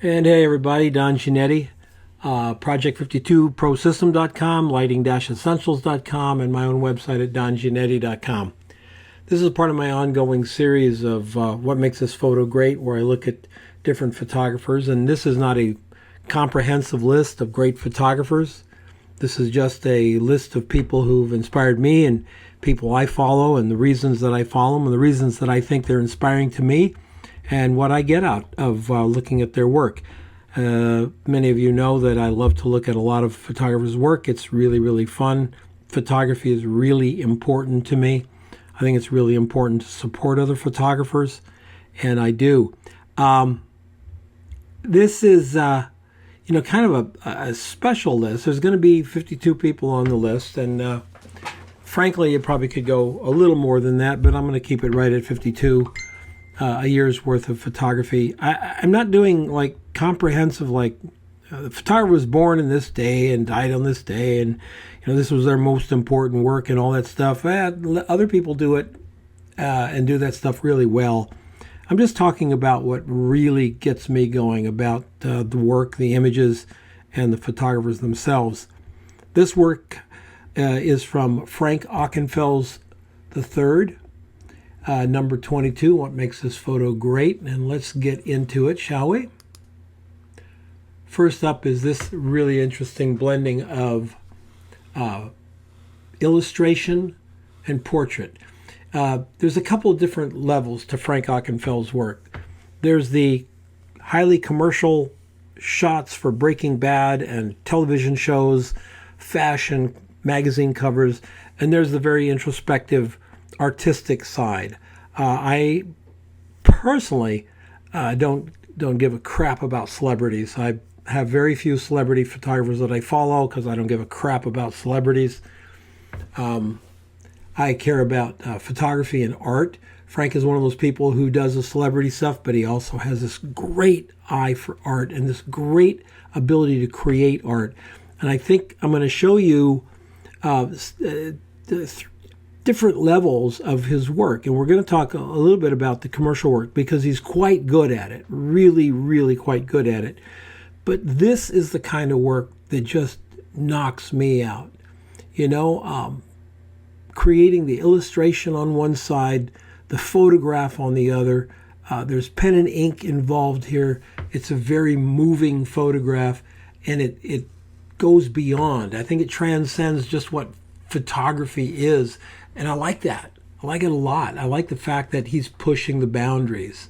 And hey everybody, Don Giannetti, Project52ProSystem.com, Lighting-Essentials.com, and my own website at dongiannetti.com. This is part of my ongoing series of what makes this photo great, where I look at different photographers. And this is not a comprehensive list of great photographers. This is just a list of people who've inspired me and people I follow and the reasons that I follow them and the reasons that I think they're inspiring to me and what I get out of looking at their work. Many of you know that I love to look at a lot of photographers' work. It's really, really fun. Photography is really important to me. I think it's really important to support other photographers, and I do. This is, kind of a special list. There's going to be 52 people on the list, and frankly, it probably could go a little more than that, but I'm going to keep it right at 52. A year's worth of photography. I'm not doing like comprehensive, the photographer was born in this day and died on this day, and this was their most important work and all that stuff. Other people do it and do that stuff really well. I'm just talking about what really gets me going about the work, the images, and the photographers themselves. This work is from Frank Ockenfels III. Number 22, what makes this photo great? And let's get into it, shall we? First up is this really interesting blending of illustration and portrait. There's a couple of different levels to Frank Ockenfels' work. There's the highly commercial shots for Breaking Bad and television shows, fashion, magazine covers, and there's the very introspective artistic side. I personally don't give a crap about celebrities. I have very few celebrity photographers that I follow because I don't give a crap about celebrities. I care about photography and art. Frank is one of those people who does the celebrity stuff, but he also has this great eye for art and this great ability to create art. And I think I'm going to show you different levels of his work, and we're going to talk a little bit about the commercial work because he's quite good at it, really, really quite good at it. But this is the kind of work that just knocks me out. Creating the illustration on one side, the photograph on the other. There's pen and ink involved here. It's a very moving photograph, and it goes beyond. I think it transcends just what photography is. And I like that. I like it a lot. I like the fact that he's pushing the boundaries,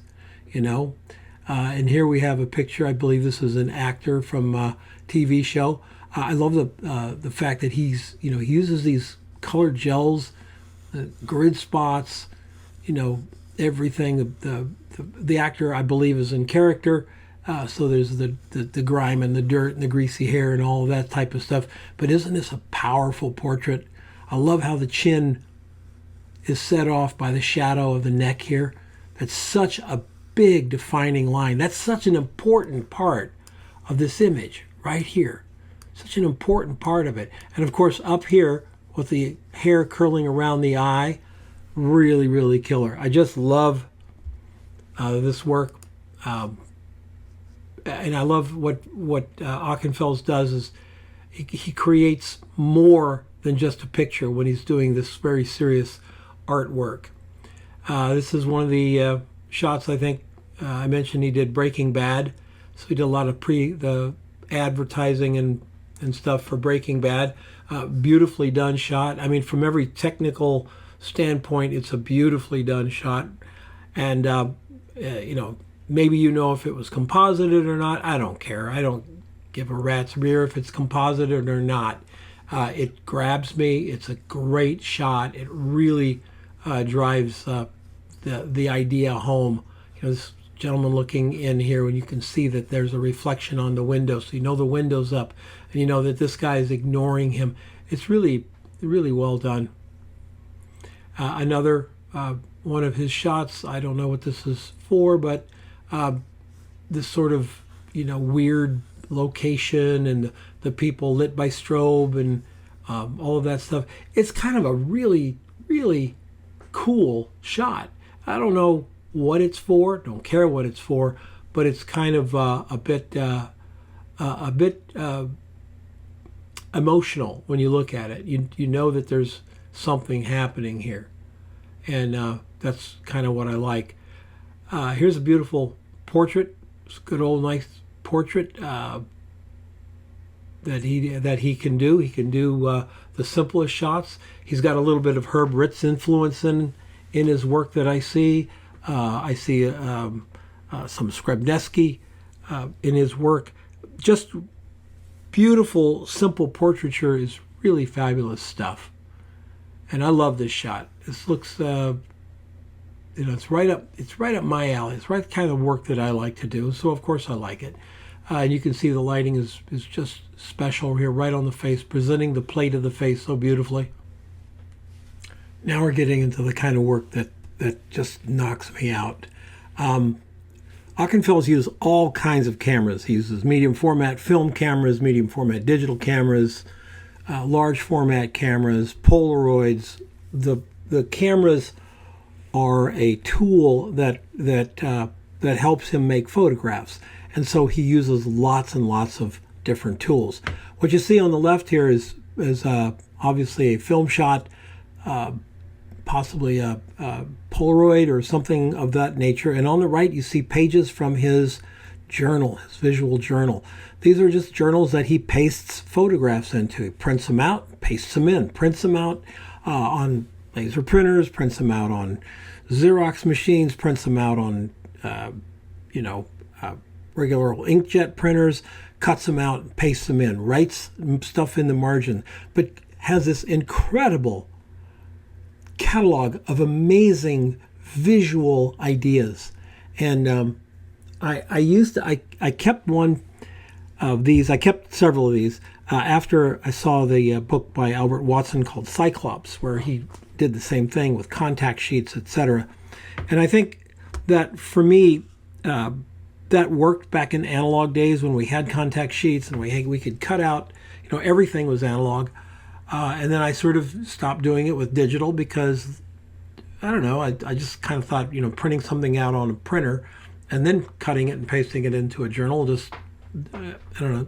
And here we have a picture. I believe this is an actor from a TV show. I love the fact that he uses these colored gels, grid spots, everything. The actor, I believe, is in character. So there's the grime and the dirt and the greasy hair and all of that type of stuff. But isn't this a powerful portrait? I love how the chin is set off by the shadow of the neck here. That's such a big defining line. That's such an important part of this image right here. Such an important part of it. And of course up here with the hair curling around the eye, really, really killer. I just love this work. And I love what Ockenfels does is he creates more than just a picture when he's doing this very serious artwork. This is one of the shots I think I mentioned he did Breaking Bad. So he did a lot of the advertising and stuff for Breaking Bad. Beautifully done shot. I mean, from every technical standpoint, it's a beautifully done shot. And, maybe if it was composited or not. I don't care. I don't give a rat's rear if it's composited or not. It grabs me. It's a great shot. It really drives the idea home. This gentleman looking in here, when you can see that there's a reflection on the window, so the window's up, and that this guy is ignoring him. It's really, really well done. Another one of his shots. I don't know what this is for, but this sort of weird location and the people lit by strobe and all of that stuff. It's kind of a really, really cool shot. I don't know what it's for, don't care what it's for, but it's kind of a bit emotional when you look at it. You know that there's something happening here, and that's kind of what I like. Here's a beautiful portrait. It's a good old nice portrait that he can do. He can do the simplest shots. He's got a little bit of Herb Ritts influence in his work that I see. I see some Skrebneski in his work. Just beautiful, simple portraiture is really fabulous stuff. And I love this shot. This looks, it's right up my alley. It's right the kind of work that I like to do. So of course I like it. And you can see the lighting is just special here, right on the face, presenting the plate of the face so beautifully. Now we're getting into the kind of work that just knocks me out. Ockenfels uses all kinds of cameras. He uses medium format film cameras, medium format digital cameras, large format cameras, Polaroids. The cameras are a tool that helps him make photographs, and so he uses lots and lots of different tools. What you see on the left here is obviously a film shot, possibly a Polaroid or something of that nature. And on the right, you see pages from his journal, his visual journal. These are just journals that he pastes photographs into. He prints them out, pastes them in, prints them out on laser printers, prints them out on Xerox machines, prints them out on, regular old inkjet printers, cuts them out, and pastes them in, writes stuff in the margin, but has this incredible catalog of amazing visual ideas. And I kept one of these. I kept several of these after I saw the book by Albert Watson called Cyclops, where he did the same thing with contact sheets, etc. And I think that for me, that worked back in analog days when we had contact sheets and we could cut out, everything was analog. And then I sort of stopped doing it with digital because, I don't know, I just kind of thought, printing something out on a printer and then cutting it and pasting it into a journal just, I don't know,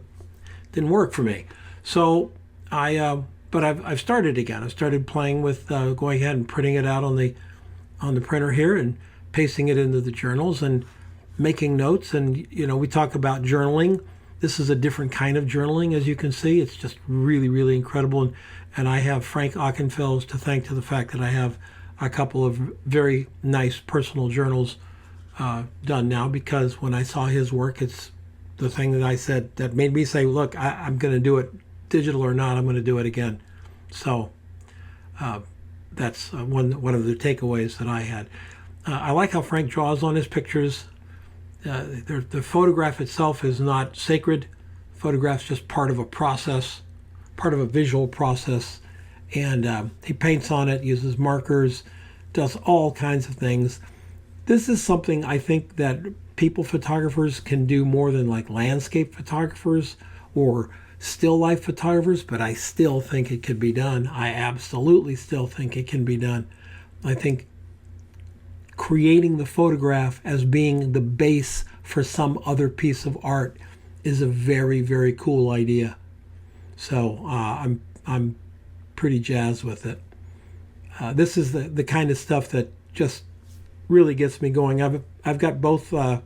didn't work for me. So but I've started again. I started playing with going ahead and printing it out on the printer here and pasting it into the journals and making notes. And, we talk about journaling. This is a different kind of journaling, as you can see. It's just really, really incredible. And I have Frank Ockenfels to thank to the fact that I have a couple of very nice personal journals done now, because when I saw his work, it's the thing that I said that made me say, look, I'm going to do it, digital or not, I'm going to do it again. So that's one of the takeaways that I had. I like how Frank draws on his pictures. The photograph itself is not sacred. Photograph's just part of a process, part of a visual process. And he paints on it, uses markers, does all kinds of things. This is something I think that people photographers can do more than like landscape photographers or still life photographers, but I still think it could be done. I absolutely still think it can be done. I think creating the photograph as being the base for some other piece of art is a very, very cool idea. So I'm pretty jazzed with it. This is the kind of stuff that just really gets me going. I've got both. I've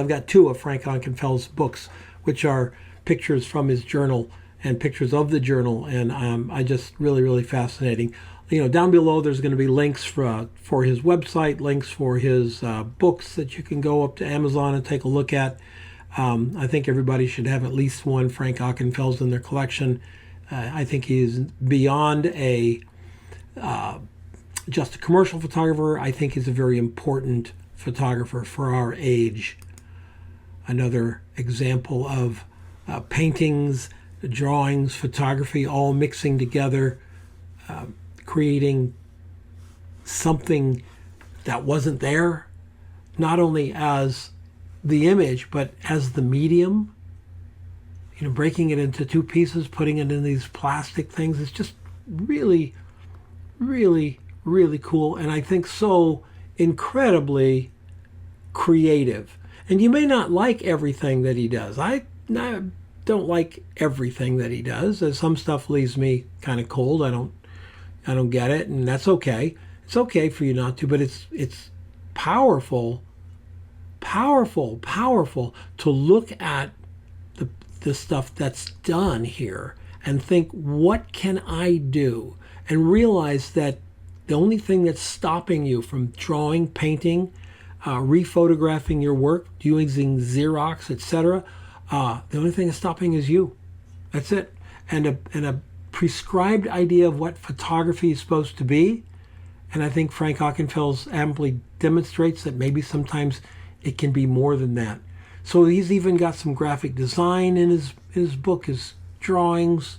got two of Frank Ockenfels' books, which are pictures from his journal and pictures of the journal, and I just really fascinating. Down below there's going to be links for his website, links for his books that you can go up to Amazon and take a look at. I think everybody should have at least one Frank Ockenfels in their collection. I think he's beyond just a commercial photographer. I think he's a very important photographer for our age. Another example of paintings, drawings, photography, all mixing together, creating something that wasn't there, not only as the image, but as the medium. Breaking it into two pieces, putting it in these plastic things. It's just really, really, really cool. And I think so incredibly creative. And you may not like everything that he does. I don't like everything that he does. Some stuff leaves me kind of cold. I don't get it, and that's okay. It's okay for you not to, but it's powerful, powerful, powerful to look at the stuff that's done here and think, what can I do? And realize that the only thing that's stopping you from drawing, painting, rephotographing your work, using Xerox, etc., the only thing that's stopping is you. That's it. And a prescribed idea of what photography is supposed to be. And I think Frank Ockenfels amply demonstrates that maybe sometimes it can be more than that. So he's even got some graphic design in his book, his drawings,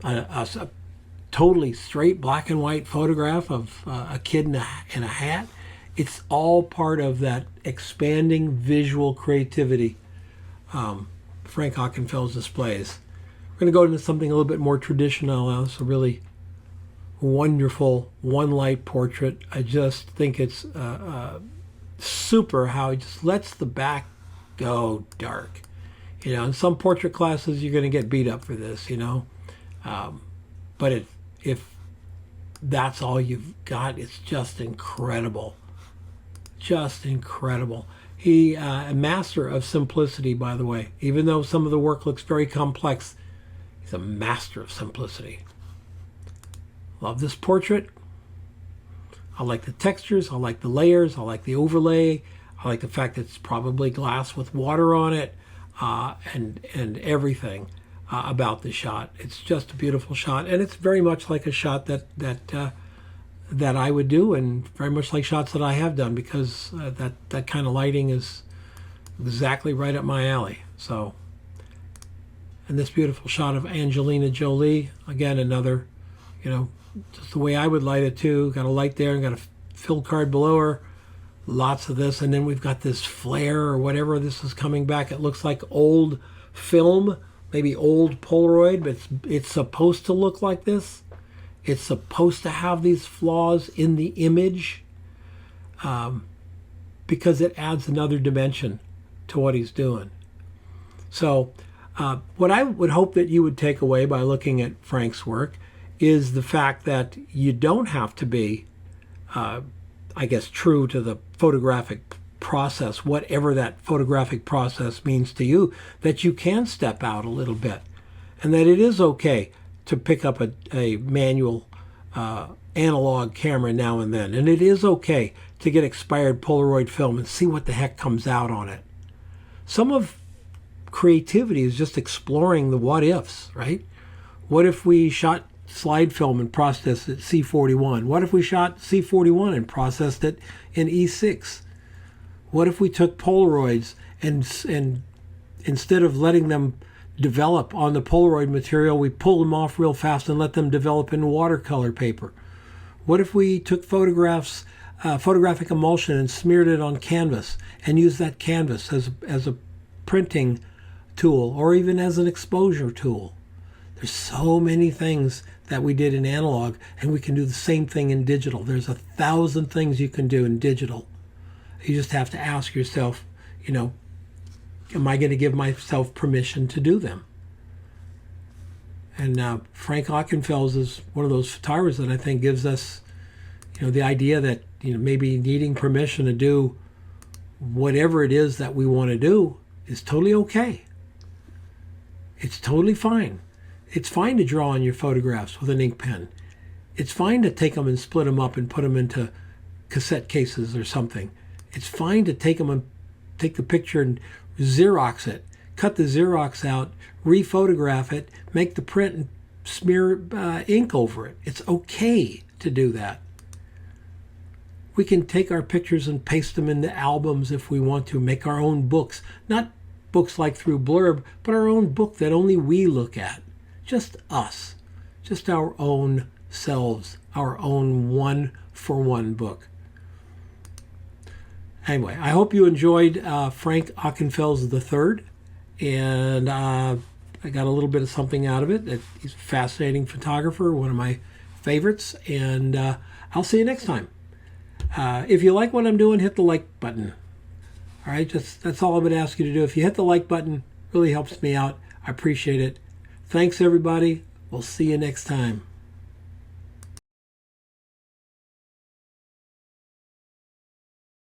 a totally straight black and white photograph of a kid in a hat. It's all part of that expanding visual creativity Frank Ockenfels displays. We're going to go into something a little bit more traditional now. It's a really wonderful one light portrait. I just think it's super how he just lets the back go dark. You know, in some portrait classes, you're going to get beat up for this, you know. But if that's all you've got, it's just incredible. Just incredible. He, a master of simplicity, by the way. Even though some of the work looks very complex, he's a master of simplicity. Love this portrait. I like the textures, I like the layers, I like the overlay, I like the fact that it's probably glass with water on it, and everything about the shot. It's just a beautiful shot, and it's very much like a shot that I would do, and very much like shots that I have done, because that kind of lighting is exactly right up my alley. So, and this beautiful shot of Angelina Jolie, again, another, you know, just the way I would light it too. Got a light there and got a fill card below her. Lots of this. And then we've got this flare or whatever this is coming back. It looks like old film, maybe old Polaroid, but it's supposed to look like this. It's supposed to have these flaws in the image because it adds another dimension to what he's doing. So what I would hope that you would take away by looking at Frank's work is the fact that you don't have to be, I guess, true to the photographic process, whatever that photographic process means to you, that you can step out a little bit, and that it is okay to pick up a manual analog camera now and then, and it is okay to get expired Polaroid film and see what the heck comes out on it. Some of creativity is just exploring the what ifs, right? What if we shot slide film and processed it C41? What if we shot C41 and processed it in E6? What if we took Polaroids and instead of letting them develop on the Polaroid material, we pulled them off real fast and let them develop in watercolor paper? What if we took photographs, photographic emulsion, and smeared it on canvas and used that canvas as a printing tool or even as an exposure tool? There's so many things that we did in analog, and we can do the same thing in digital. There's 1,000 things you can do in digital. You just have to ask yourself, you know, am I going to give myself permission to do them? And Frank Ockenfels is one of those photographers that I think gives us, you know, the idea that, you know, maybe needing permission to do whatever it is that we want to do is totally okay. It's totally fine. It's fine to draw on your photographs with an ink pen. It's fine to take them and split them up and put them into cassette cases or something. It's fine to take them and take the picture and Xerox it, cut the Xerox out, rephotograph it, make the print and smear ink over it. It's okay to do that. We can take our pictures and paste them into albums if we want to, make our own books. Not books like through Blurb, but our own book that only we look at. Just us, just our own selves, our own one-for-one book. Anyway, I hope you enjoyed Frank Ockenfels III, and I got a little bit of something out of it. He's a fascinating photographer, one of my favorites, and I'll see you next time. If you like what I'm doing, hit the like button. All right, that's all I would ask you to do. If you hit the like button, really helps me out. I appreciate it. Thanks, everybody. We'll see you next time.